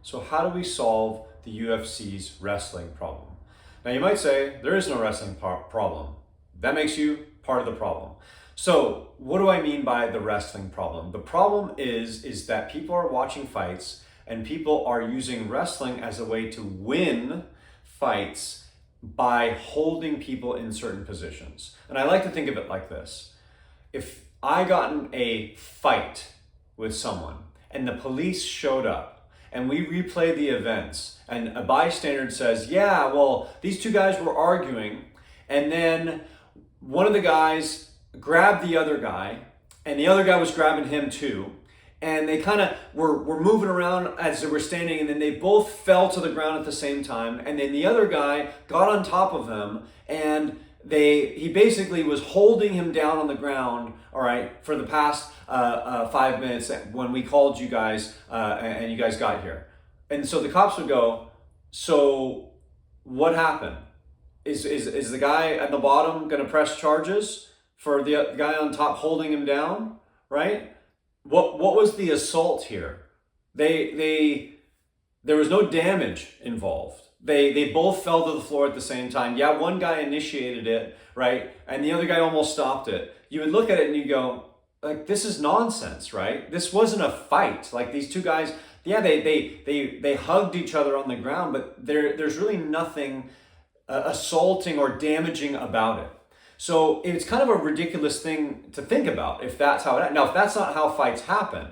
So how do we solve the UFC's wrestling problem? Now you might say, there is no wrestling problem. That makes you part of the problem. So what do I mean by the wrestling problem? The problem is that people are watching fights and people are using wrestling as a way to win fights by holding people in certain positions. And I like to think of it like this. If I got in a fight with someone and the police showed up and we replay the events and a bystander says, yeah, well, these two guys were arguing and then one of the guys grabbed the other guy and the other guy was grabbing him too. And they kind of were moving around as they were standing, and then they both fell to the ground at the same time. And then the other guy got on top of them, and he basically was holding him down on the ground, all right, for the past 5 minutes when we called you guys and you guys got here. And so the cops would go, so what happened? Is the guy at the bottom going to press charges for the guy on top holding him down, right? What was the assault here? There was no damage involved. They both fell to the floor at the same time. Yeah, one guy initiated it, right? And the other guy almost stopped it. You would look at it and you go, like, this is nonsense, right? This wasn't a fight. Like, these two guys, yeah, they hugged each other on the ground, but there's really nothing assaulting or damaging about it. So it's kind of a ridiculous thing to think about if that's how it. Now, if that's not how fights happen,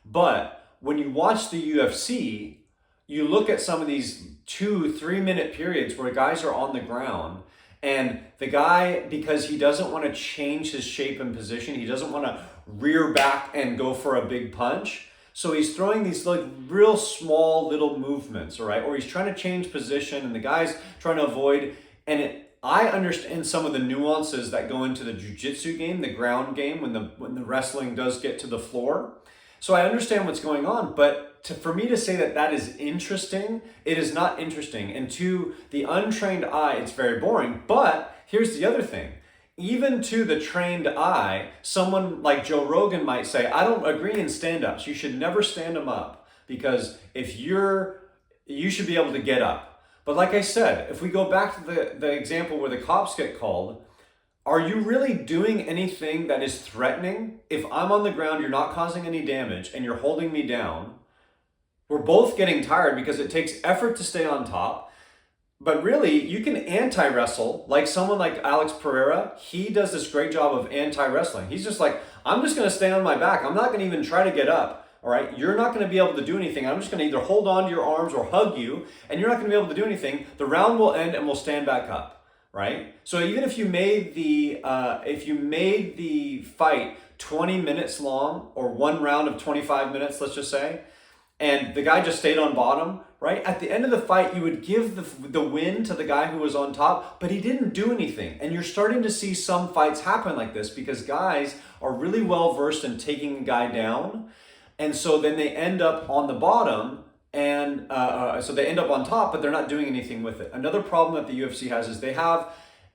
but when you watch the UFC, you look at some of these 2-3 minute periods where guys are on the ground and the guy, because he doesn't want to change his shape and position, he doesn't want to rear back and go for a big punch. So he's throwing these like real small little movements, all right? Or he's trying to change position and the guy's trying to avoid, and I understand some of the nuances that go into the jiu-jitsu game, the ground game, when the wrestling does get to the floor. So I understand what's going on, but for me to say that is interesting, it is not interesting. And to the untrained eye, it's very boring. But here's the other thing. Even to the trained eye, someone like Joe Rogan might say, I don't agree in stand-ups. You should never stand them up because you should be able to get up. But like I said, if we go back to the example where the cops get called, are you really doing anything that is threatening? If I'm on the ground, you're not causing any damage, and you're holding me down, we're both getting tired because it takes effort to stay on top. But really, you can anti-wrestle, like someone like Alex Pereira. He does this great job of anti-wrestling. He's just like, I'm just going to stay on my back. I'm not going to even try to get up. All right, you're not going to be able to do anything. I'm just going to either hold on to your arms or hug you, and you're not going to be able to do anything. The round will end, and we'll stand back up. Right. So even if you made the fight 20 minutes long, or one round of 25 minutes, let's just say, and the guy just stayed on bottom, right? At the end of the fight, you would give the win to the guy who was on top, but he didn't do anything. And you're starting to see some fights happen like this because guys are really well versed in taking a guy down. And so then they end up on the bottom, and so they end up on top, but they're not doing anything with it. Another problem that the UFC has is they have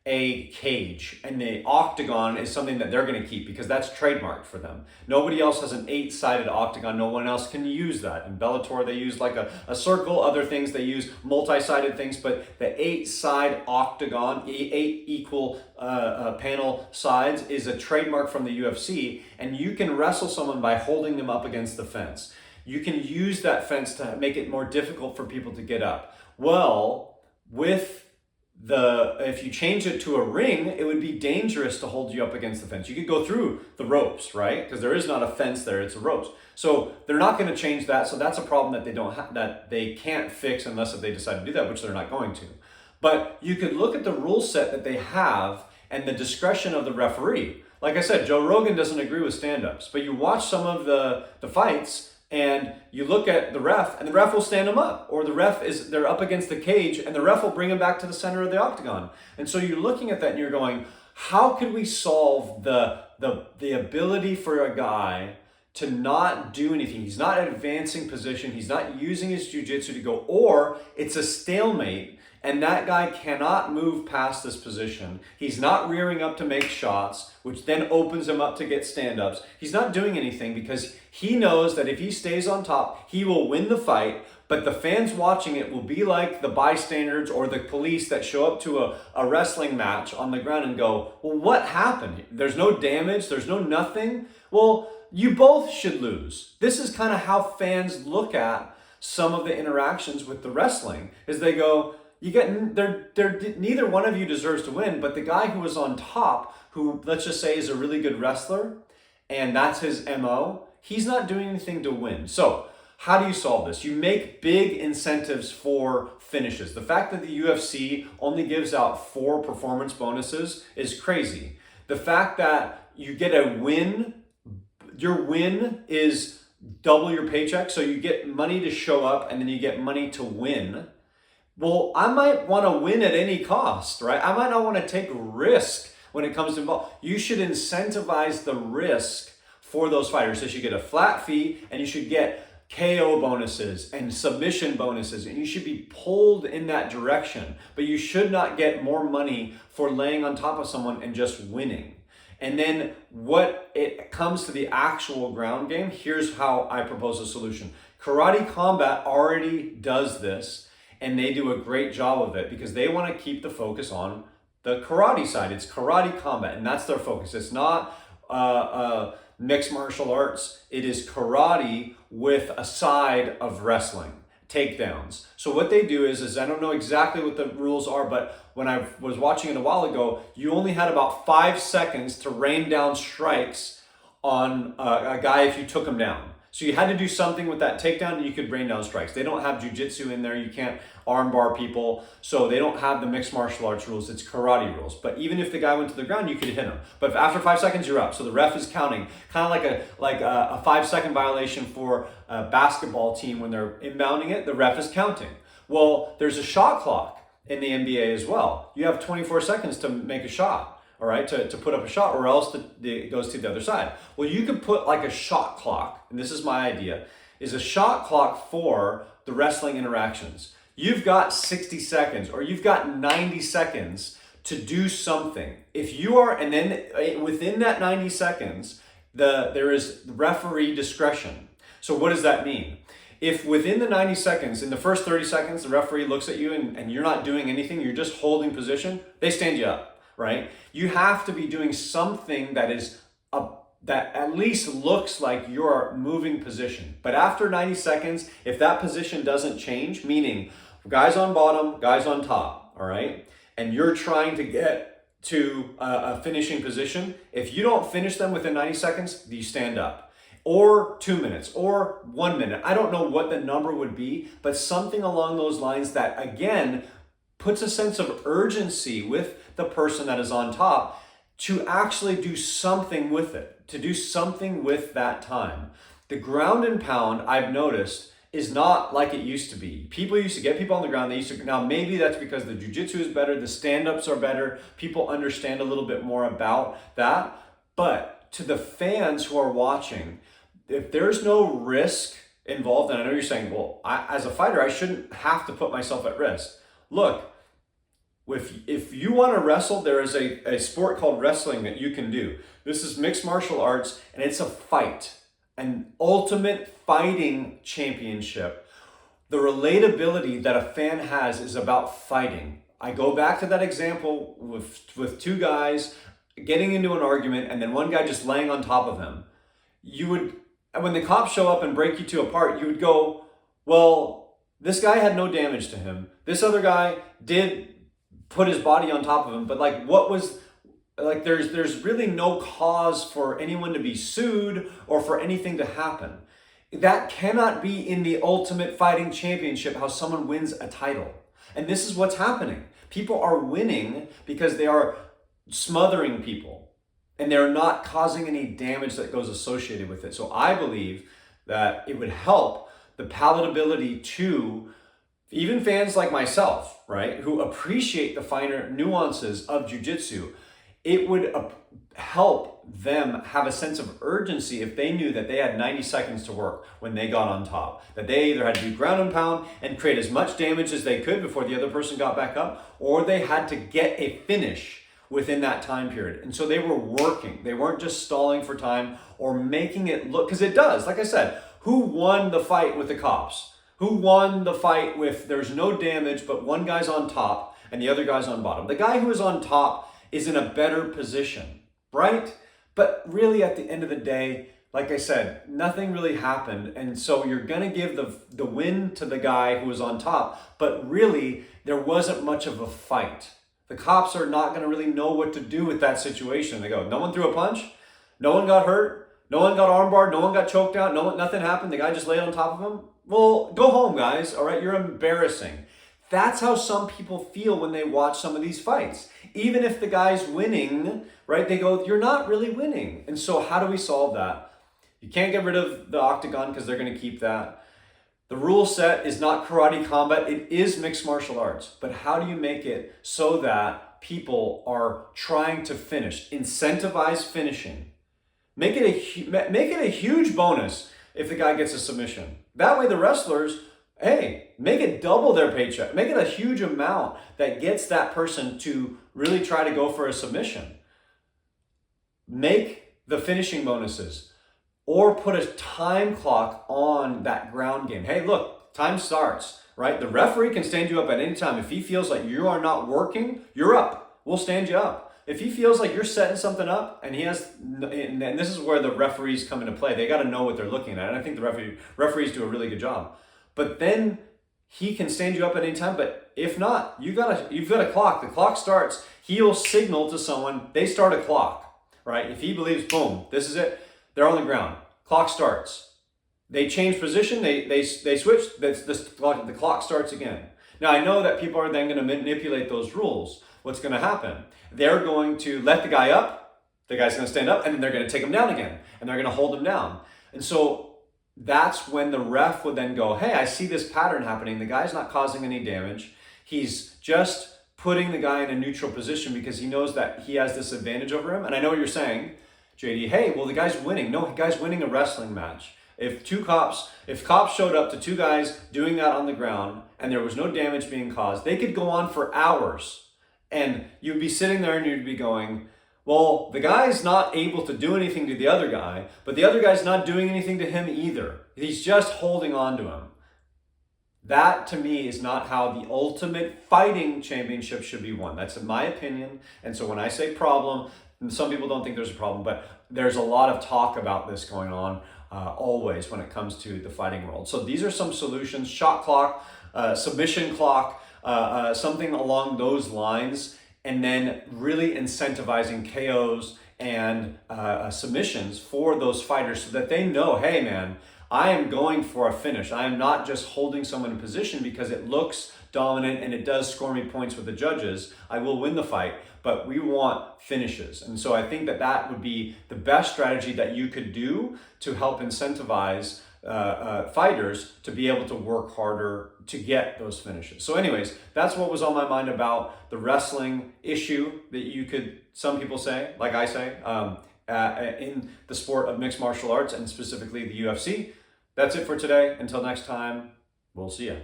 a cage, and the octagon is something that they're going to keep because that's trademarked for them. Nobody else has an 8-sided octagon. No one else can use that. In Bellator, they use like a circle. Other things, they use multi-sided things, but the 8-side octagon, 8 equal panel sides, is a trademark from the UFC, and you can wrestle someone by holding them up against the fence. You can use that fence to make it more difficult for people to get up. Well, if you change it to a ring, it would be dangerous to hold you up against the fence. You could go through the ropes, right? Because there is not a fence there, it's a ropes. So they're not going to change that. So that's a problem that that they can't fix unless if they decide to do that, which they're not going to. But you could look at the rule set that they have and the discretion of the referee. Like I said, Joe Rogan doesn't agree with stand-ups, but you watch some of the fights and you look at the ref, and the ref will stand them up, or they're up against the cage, and the ref will bring them back to the center of the octagon. And so you're looking at that, and you're going, how could we solve the ability for a guy to not do anything. He's not advancing position. He's not using his jiu-jitsu to go, or it's a stalemate and that guy cannot move past this position. He's not rearing up to make shots, which then opens him up to get stand-ups. He's not doing anything because he knows that if he stays on top, he will win the fight, but the fans watching it will be like the bystanders or the police that show up to a wrestling match on the ground and go, well, what happened? There's no damage, there's no nothing. Well, you both should lose. This is kind of how fans look at some of the interactions with the wrestling, is they go, neither one of you deserves to win, but the guy who was on top, who let's just say is a really good wrestler, and that's his MO, he's not doing anything to win. So how do you solve this? You make big incentives for finishes. The fact that the UFC only gives out 4 performance bonuses is crazy. The fact that you get a win, your win is double your paycheck, so you get money to show up and then you get money to win. Well, I might want to win at any cost, right? I might not want to take risk when it comes to involved. You should incentivize the risk for those fighters. They should get a flat fee, and you should get KO bonuses and submission bonuses, and you should be pulled in that direction. But you should not get more money for laying on top of someone and just winning. And then what it comes to the actual ground game, here's how I propose a solution. Karate Combat already does this, and they do a great job of it because they want to keep the focus on the karate side. It's Karate Combat, and that's their focus. It's not mixed martial arts. It is karate with a side of wrestling, takedowns. So what they do is I don't know exactly what the rules are, but when I was watching it a while ago, you only had about 5 seconds to rain down strikes on a guy if you took him down. So you had to do something with that takedown and you could rain down strikes. They don't have jiu-jitsu in there. You can't armbar people. So they don't have the mixed martial arts rules. It's karate rules. But even if the guy went to the ground, you could hit him. But if after 5 seconds, you're up. So the ref is counting. Kind of like a 5-second violation for a basketball team when they're inbounding it. The ref is counting. Well, there's a shot clock in the NBA as well. You have 24 seconds to make a shot. All right, to put up a shot, or else it goes to the other side. Well, you could put like a shot clock, and this is my idea, is a shot clock for the wrestling interactions. You've got 60 seconds, or you've got 90 seconds to do something. If you are, and then within that 90 seconds, there is referee discretion. So what does that mean? If within the 90 seconds, in the first 30 seconds, the referee looks at you and you're not doing anything, you're just holding position, they stand you up. Right? You have to be doing something that that at least looks like you're moving position. But after 90 seconds, if that position doesn't change, meaning guys on bottom, guys on top, all right, and you're trying to get to a finishing position, if you don't finish them within 90 seconds, you stand up. Or 2 minutes, or 1 minute. I don't know what the number would be, but something along those lines that, again, puts a sense of urgency with the person that is on top to actually do something with it, to do something with that time. The ground and pound, I've noticed, is not like it used to be. People used to get people on the ground. Now maybe that's because the jiu-jitsu is better, the stand-ups are better, people understand a little bit more about that. But to the fans who are watching, if there's no risk involved, and I know you're saying, well, as a fighter, I shouldn't have to put myself at risk. Look, if you want to wrestle, there is a sport called wrestling that you can do. This is mixed martial arts, and it's a fight, an ultimate fighting championship. The relatability that a fan has is about fighting. I go back to that example with 2 guys getting into an argument and then one guy just laying on top of him. When the cops show up and break you 2 apart, you would go, well, this guy had no damage to him. This other guy did put his body on top of him, but there's really no cause for anyone to be sued or for anything to happen. That cannot be in the Ultimate Fighting Championship how someone wins a title. And this is what's happening. People are winning because they are smothering people and they're not causing any damage that goes associated with it. So I believe that it would help the palatability to even fans like myself, right, who appreciate the finer nuances of jiu-jitsu. it would help them have a sense of urgency if they knew that they had 90 seconds to work when they got on top. That they either had to do ground and pound and create as much damage as they could before the other person got back up, or they had to get a finish within that time period. And so they were working. They weren't just stalling for time or making it look, because it does, like I said, who won the fight with the cops? Who won the fight with there's no damage, but one guy's on top and the other guy's on bottom? The guy who is on top is in a better position, right? But really at the end of the day, like I said, nothing really happened. And so you're going to give the win to the guy who was on top, but really there wasn't much of a fight. The cops are not going to really know what to do with that situation. They go, no one threw a punch, no one got hurt, no one got armbarred, no one got choked out, nothing happened. The guy just laid on top of him. Well, go home, guys. All right, you're embarrassing. That's how some people feel when they watch some of these fights. Even if the guy's winning, right, they go, you're not really winning. And so how do we solve that? You can't get rid of the octagon because they're going to keep that. The rule set is not karate combat. It is mixed martial arts. But how do you make it so that people are trying to finish? Incentivize finishing. Make it a huge bonus if the guy gets a submission. That way the wrestlers, hey, make it double their paycheck. Make it a huge amount that gets that person to really try to go for a submission. Make the finishing bonuses, or put a time clock on that ground game. Hey, look, time starts, right? The referee can stand you up at any time. If he feels like you are not working, you're up. We'll stand you up. If he feels like you're setting something up and he has, and this is where the referees come into play, they got to know what they're looking at. And I think the referees do a really good job. But then he can stand you up at any time. But if not, you've got a clock. The clock starts. He'll signal to someone. They start a clock, right? If he believes, boom, this is it. They're on the ground. Clock starts. They change position. They switch. The clock starts again. Now I know that people are then going to manipulate those rules. What's going to happen? They're going to let the guy up, the guy's going to stand up, and then they're going to take him down again, and they're going to hold him down. And so that's when the ref would then go, hey, I see this pattern happening. The guy's not causing any damage. He's just putting the guy in a neutral position because he knows that he has this advantage over him. And I know what you're saying, JD, hey, well, the guy's winning. No, the guy's winning a wrestling match. If cops showed up to two guys doing that on the ground and there was no damage being caused, they could go on for hours. And you'd be sitting there and you'd be going, well, the guy's not able to do anything to the other guy, but the other guy's not doing anything to him either. He's just holding on to him. That, to me, is not how the ultimate fighting championship should be won. That's my opinion. And so when I say problem, some people don't think there's a problem, but there's a lot of talk about this going on always when it comes to the fighting world. So these are some solutions: shot clock, submission clock, something along those lines, and then really incentivizing KOs and submissions for those fighters so that they know, hey man, I am going for a finish. I am not just holding someone in position because it looks dominant and it does score me points with the judges. I will win the fight, but we want finishes. And so I think that would be the best strategy that you could do to help incentivize fighters to be able to work harder to get those finishes. So anyways, that's what was on my mind about the wrestling issue that you could, some people say, like I say, in the sport of mixed martial arts and specifically the UFC. That's it for today. Until next time, we'll see ya.